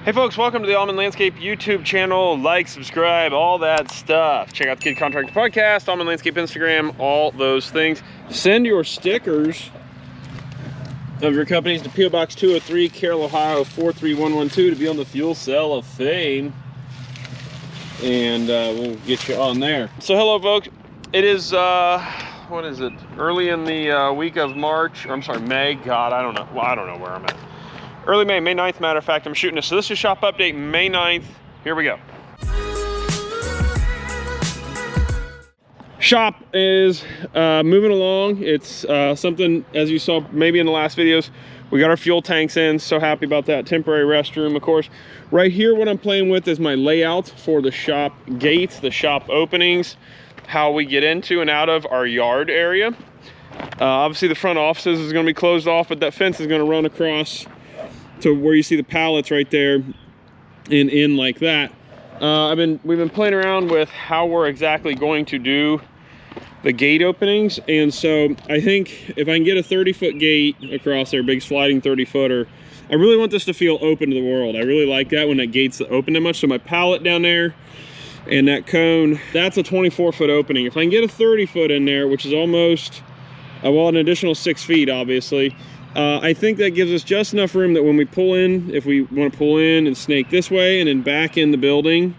Hey folks, welcome to the Auman Landscape YouTube channel. Like, subscribe, all that stuff. Check out the Kid Contractor Podcast, Auman Landscape Instagram, all those things. Send your stickers of your companies to P.O. Box 203, Carroll, Ohio 43112 to be on the Fuel Cell of Fame. And we'll get you on there. So hello folks, it is, what is it? Early in the week of March, or I'm sorry, May. God, I don't know. Well, I don't know where I'm at. Early May 9th, matter of fact, I'm shooting this. So this is shop update, May 9th. Here we go. Shop is moving along. It's something, as you saw maybe in the last videos, we got our fuel tanks in. So happy about that. Temporary restroom, of course. Right here, what I'm playing with is my layout for the shop gates, the shop openings, how we get into and out of our yard area. Obviously, the front offices is going to be closed off, but that fence is going to run across to where you see the pallets right there and in like that. We've been playing around with how we're exactly going to do the gate openings, and so I think if I can get a 30-foot gate across there, big sliding 30-footer, I really want this to feel open to the world. I really like that when that gate's open that much. So my pallet down there and that cone, that's a 24-foot opening. If I can get a 30-foot in there, which is almost, well, an additional 6 feet, obviously, I think that gives us just enough room that when we pull in, if we want to pull in and snake this way and then back in the building,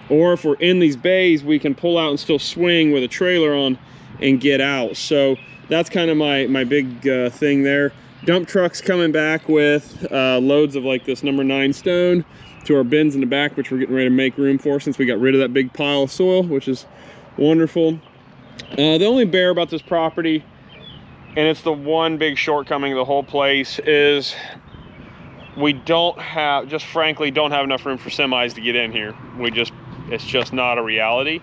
or if we're in these bays, we can pull out and still swing with a trailer on and get out. So that's kind of my big thing there. Dump trucks coming back with loads of like this number 9 stone to our bins in the back, which we're getting ready to make room for since we got rid of that big pile of soil, which is wonderful. The only bear about this property, and it's the one big shortcoming of the whole place, is we don't have, just frankly, don't have enough room for semis to get in here. It's just not a reality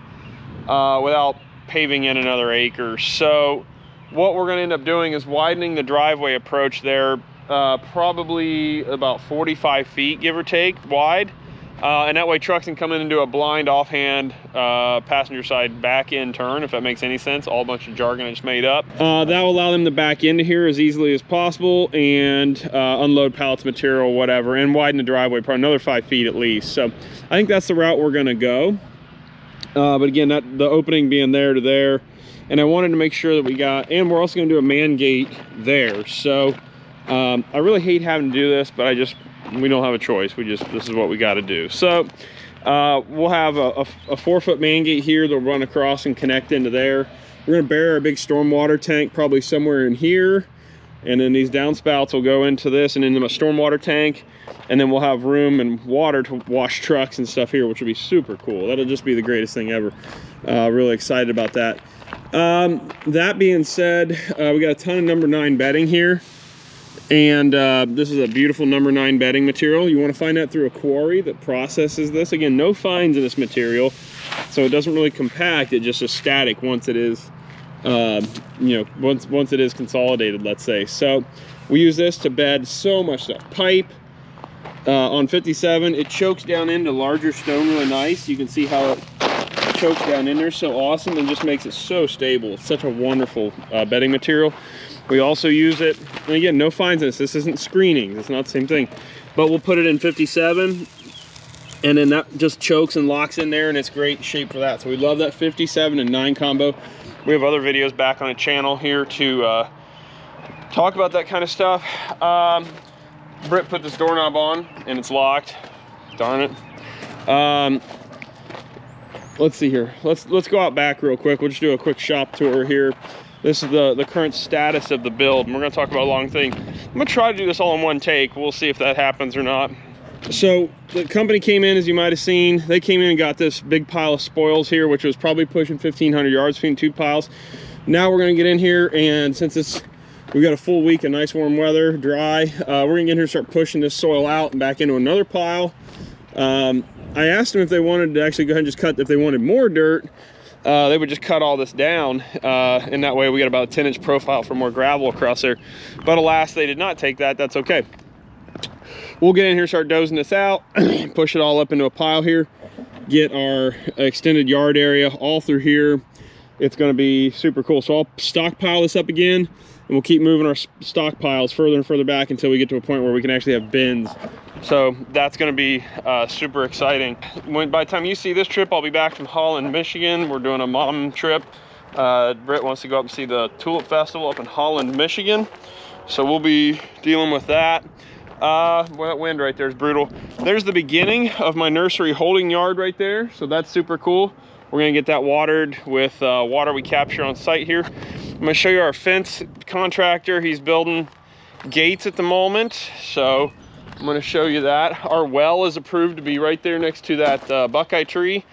without paving in another acre. So what we're gonna end up doing is widening the driveway approach there, probably about 45 feet, give or take, wide. And that way trucks can come in and do a blind offhand passenger side back in turn, if that makes any sense. All a bunch of jargon I just made up. That will allow them to back into here as easily as possible and unload pallets, material, whatever, and widen the driveway probably another 5 feet at least. So I think that's the route we're gonna go. But again, the opening being there to there, and I wanted to make sure that we got, and we're also gonna do a man gate there. So I really hate having to do this, but we don't have a choice. This is what we got to do. So we'll have a 4-foot man gate here that'll run across and connect into there. We're going to bury our big stormwater tank probably somewhere in here, and then these downspouts will go into this and into my stormwater tank, and then we'll have room and water to wash trucks and stuff here, which will be super cool. That'll just be the greatest thing ever. Really excited about that. That being said, we got a ton of number 9 bedding here. And this is a beautiful number 9 bedding material. You want to find that through a quarry that processes this. Again, no fines in this material, so it doesn't really compact. It just is static once it is, once it is consolidated, let's say. So we use this to bed so much stuff. Pipe on 57, it chokes down into larger stone really nice. You can see how it chokes down in there so awesome, and just makes it so stable. It's such a wonderful bedding material. We also use it, and again, no fines in this. This isn't screening. It's not the same thing. But we'll put it in 57, and then that just chokes and locks in there, and it's great shape for that. So we love that 57 and 9 combo. We have other videos back on the channel here to talk about that kind of stuff. Britt put this doorknob on, and it's locked. Darn it. Let's see here. Let's go out back real quick. We'll just do a quick shop tour here. This is the current status of the build, and we're gonna talk about a long thing. I'm gonna try to do this all in one take. We'll see if that happens or not. So the company came in, as you might have seen. They came in and got this big pile of spoils here, which was probably pushing 1,500 yards between 2 piles. Now we're gonna get in here, and since we got a full week of nice warm weather, dry, we're gonna get in here and start pushing this soil out and back into another pile. I asked them if they wanted to actually go ahead and just cut, if they wanted more dirt. They would just cut all this down, and that way we got about a 10-inch profile for more gravel across there. But alas, they did not take that. That's okay. We'll get in here, start dozing this out, push it all up into a pile here, get our extended yard area all through here. It's going to be super cool. So I'll stockpile this up again, and we'll keep moving our stockpiles further and further back until we get to a point where we can actually have bins So that's going to be super exciting. By the time you see this trip, I'll be back from Holland, Michigan. We're doing a mom trip. Britt wants to go up and see the Tulip Festival up in Holland, Michigan. So we'll be dealing with that. Well, that wind right there is brutal. There's the beginning of my nursery holding yard right there. So that's super cool. We're gonna get that watered with water we capture on site here. I'm gonna show you our fence contractor. He's building gates at the moment. So I'm going to show you that. Our well is approved to be right there next to that buckeye tree.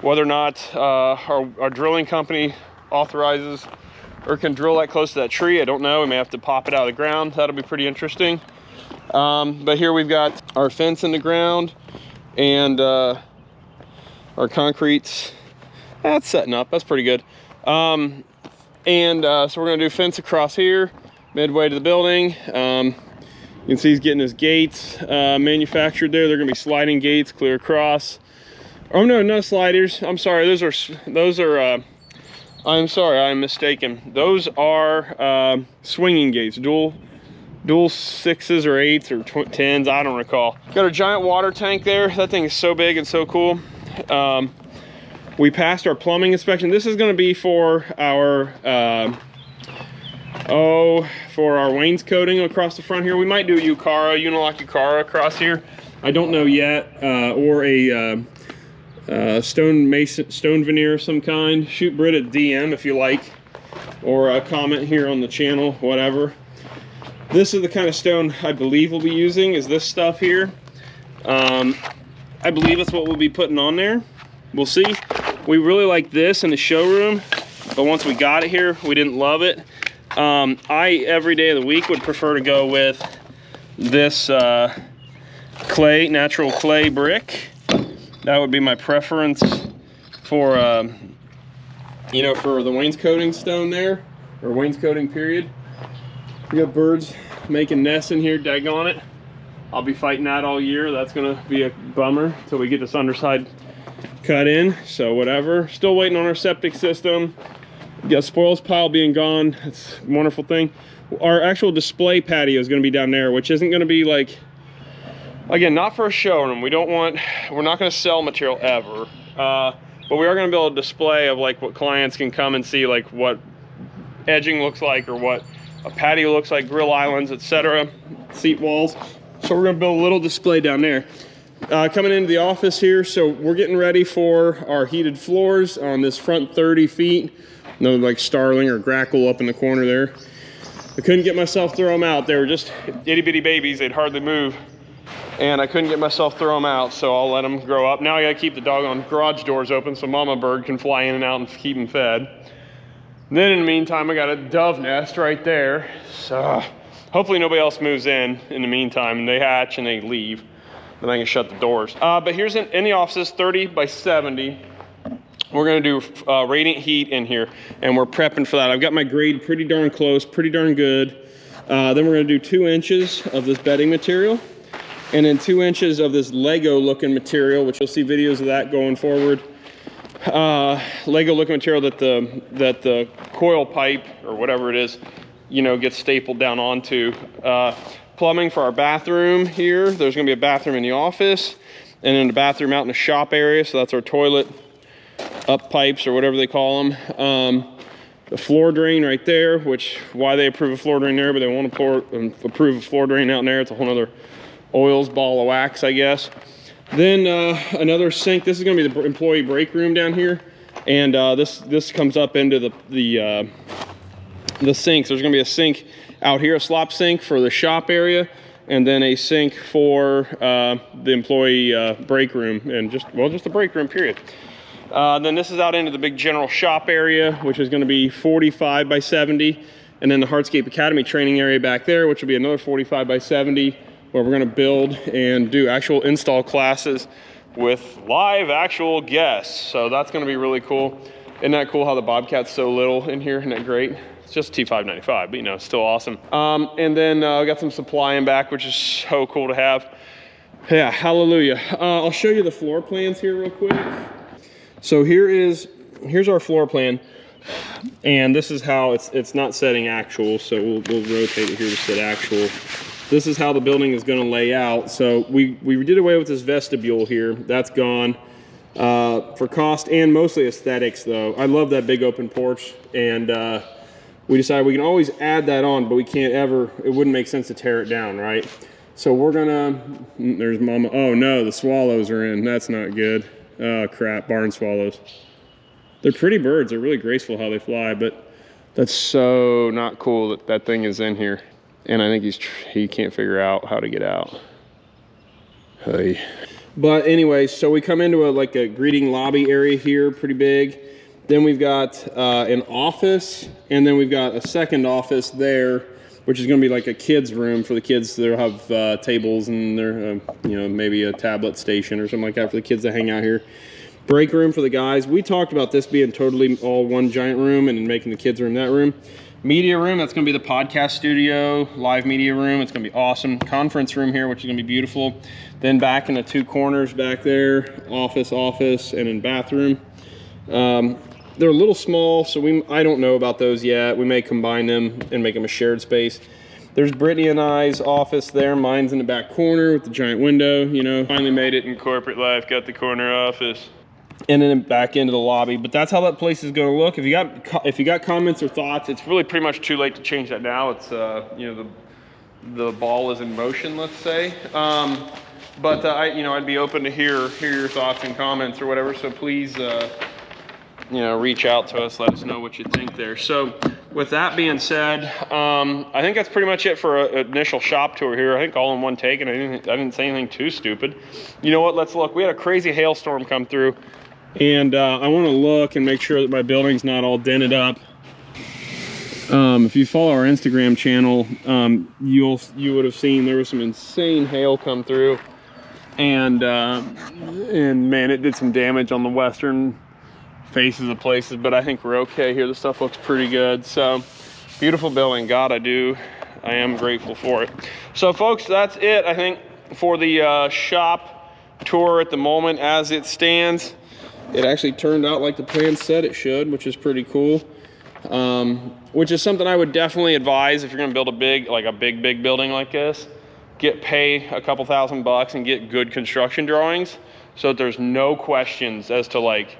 Whether or not our drilling company authorizes or can drill that close to that tree, I don't know. We may have to pop it out of the ground. That'll be pretty interesting. But here we've got our fence in the ground and our concrete's that's setting up. That's pretty good. So we're going to do fence across here, midway to the building. You can see he's getting his gates manufactured there. They're gonna be sliding gates clear across. Oh no, no sliders. I'm sorry, those are I'm sorry, I'm mistaken. Those are swinging gates, dual 6s or 8s or 10s, I don't recall. Got a giant water tank there. That thing is so big and so cool. We passed our plumbing inspection. This is gonna be for our for our wainscoting across the front here. We might do a Unilock Ucara across here. I don't know yet. Or a stone veneer of some kind. Shoot Britt a DM if you like, or a comment here on the channel, whatever. This is the kind of stone I believe we'll be using, is this stuff here. I believe that's what we'll be putting on there. We'll see. We really like this in the showroom, but once we got it here, we didn't love it. I, every day of the week, would prefer to go with this natural clay brick. That would be my preference for, you know, for the wainscoting stone there, or wainscoting period. We got birds making nests in here, daggone it. I'll be fighting that all year. That's gonna be a bummer until we get this underside cut in, so whatever. Still waiting on our septic system. Got spoils pile being gone. It's a wonderful thing. Our actual display patio is going to be down there, which isn't going to be like, again, not for a showroom. We're not going to sell material ever, but we are going to build a display of like what clients can come and see, like what edging looks like or what a patio looks like, grill islands, etc., seat walls. So we're going to build a little display down there. Coming into the office here, so we're getting ready for our heated floors on this front 30 feet. No like starling or grackle up in the corner there. I couldn't get myself to throw them out. They were just itty bitty babies. They'd hardly move. And I couldn't get myself to throw them out, so I'll let them grow up. Now I gotta keep the doggone garage doors open so mama bird can fly in and out and keep them fed. Then in the meantime, I got a dove nest right there. So hopefully nobody else moves in the meantime, and they hatch and they leave. Then I can shut the doors. But here's in the offices, 30 by 70. We're gonna do radiant heat in here, and we're prepping for that. I've got my grade pretty darn close, pretty darn good. Then we're gonna do 2 inches of this bedding material, and then 2 inches of this Lego looking material, which you'll see videos of that going forward. Lego looking material that the coil pipe or whatever it is, you know, gets stapled down onto. Plumbing for our bathroom here. There's gonna be a bathroom in the office, and then a bathroom out in the shop area. So that's our toilet up pipes or whatever they call them. The floor drain right there, which why they approve a floor drain there, but they won't approve a floor drain out in there. It's a whole other oils ball of wax, I guess. Then another sink. This is going to be the employee break room down here, and this comes up into the sinks. There's going to be a sink out here, a slop sink for the shop area, and then a sink for the employee break room, and just the break room period. Then this is out into the big general shop area, which is going to be 45 by 70, and then the Hardscape Academy training area back there, which will be another 45 by 70, where we're going to build and do actual install classes with live actual guests. So that's going to be really cool. Isn't that cool how the Bobcat's so little in here? Isn't that great? It's just T595, but you know, it's still awesome. And then we got some supply in back, which is so cool to have. Yeah, hallelujah. I'll show you the floor plans here real quick. So here's our floor plan, and this is how it's not setting actual, so we'll rotate it here to set actual. this is how the building is going to lay out. So we did away with this vestibule here. That's gone for cost and mostly aesthetics, though. I love that big open porch, and we decided we can always add that on, but we can't ever, it wouldn't make sense to tear it down, right? So we're gonna, there's Mama. Oh no, the swallows are in. That's not good. Oh crap, barn swallows. They're pretty birds. They're really graceful how they fly, but that's so not cool that that thing is in here. And I think he can't figure out how to get out. Hey. But anyway, so we come into like a greeting lobby area here, pretty big. Then we've got an office, and then we've got a second office there, which is going to be like a kid's room for the kids. They'll have tables and there, you know, maybe a tablet station or something like that for the kids that hang out here. Break room for the guys. We talked about this being totally all one giant room and making the kids' room that room. Media room, that's going to be the podcast studio, live media room. It's going to be awesome. Conference room here, which is going to be beautiful. Then back in the two corners back there, office, and then bathroom. They're a little small, so I don't know about those yet. We may combine them and make them a shared space. There's Brittany and I's office there. Mine's in the back corner with the giant window, you know. Finally made it in corporate life, got the corner office. And then back into the lobby. But that's how that place is going to look. If you got comments or thoughts, it's really pretty much too late to change that now. It's you know, the ball is in motion, let's say. But I'd be open to hear your thoughts and comments or whatever. So please, you know, reach out to us. Let us know what you think there. So with that being said, I think that's pretty much it for an initial shop tour here. I think all in one take, and I didn't say anything too stupid. You know what? Let's look. We had a crazy hailstorm come through. And I want to look and make sure that my building's not all dented up. If you follow our Instagram channel, you would have seen there was some insane hail come through, and man, it did some damage on the western faces of places. But I think we're okay here. The stuff looks pretty good. So beautiful building. God, I am grateful for it. So folks, that's it. I think for the shop tour at the moment as it stands. It actually turned out like the plan said it should, which is pretty cool. Which is something I would definitely advise if you're gonna build a big building like this. Pay a couple $1,000 and get good construction drawings so that there's no questions as to like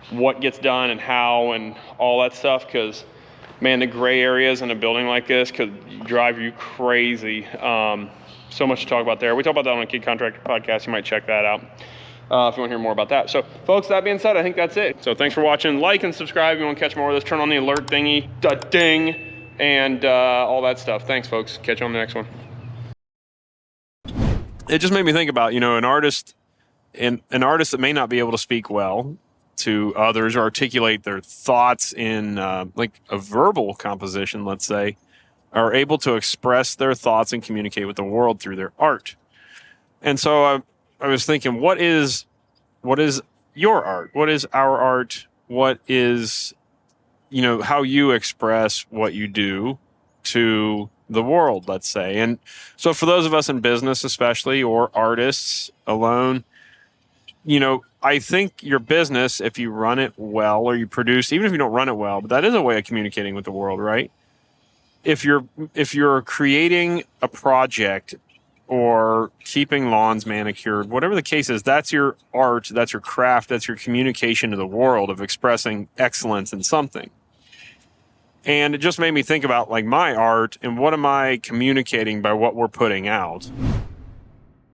what gets done and how and all that stuff, because man, the gray areas in a building like this could drive you crazy. So much to talk about there. We talk about that on a Kid Contractor podcast. You might check that out. If you want to hear more about that. So folks, that being said, I think that's it. So thanks for watching. Like and subscribe if you want to catch more of this. Turn on the alert thingy, the ding, and all that stuff. Thanks folks. Catch you on the next one. It just made me think about, you know, an artist that may not be able to speak well to others or articulate their thoughts in like a verbal composition, let's say, are able to express their thoughts and communicate with the world through their art. And so I was thinking, what is your art? What is our art? What is, you know, how you express what you do to the world, let's say. And so for those of us in business, especially, or artists alone, you know, I think your business, if you run it well or you produce, even if you don't run it well, but that is a way of communicating with the world, right? If you're creating a project or keeping lawns manicured, whatever the case is, that's your art, that's your craft, that's your communication to the world of expressing excellence in something. And it just made me think about like my art and what am I communicating by what we're putting out.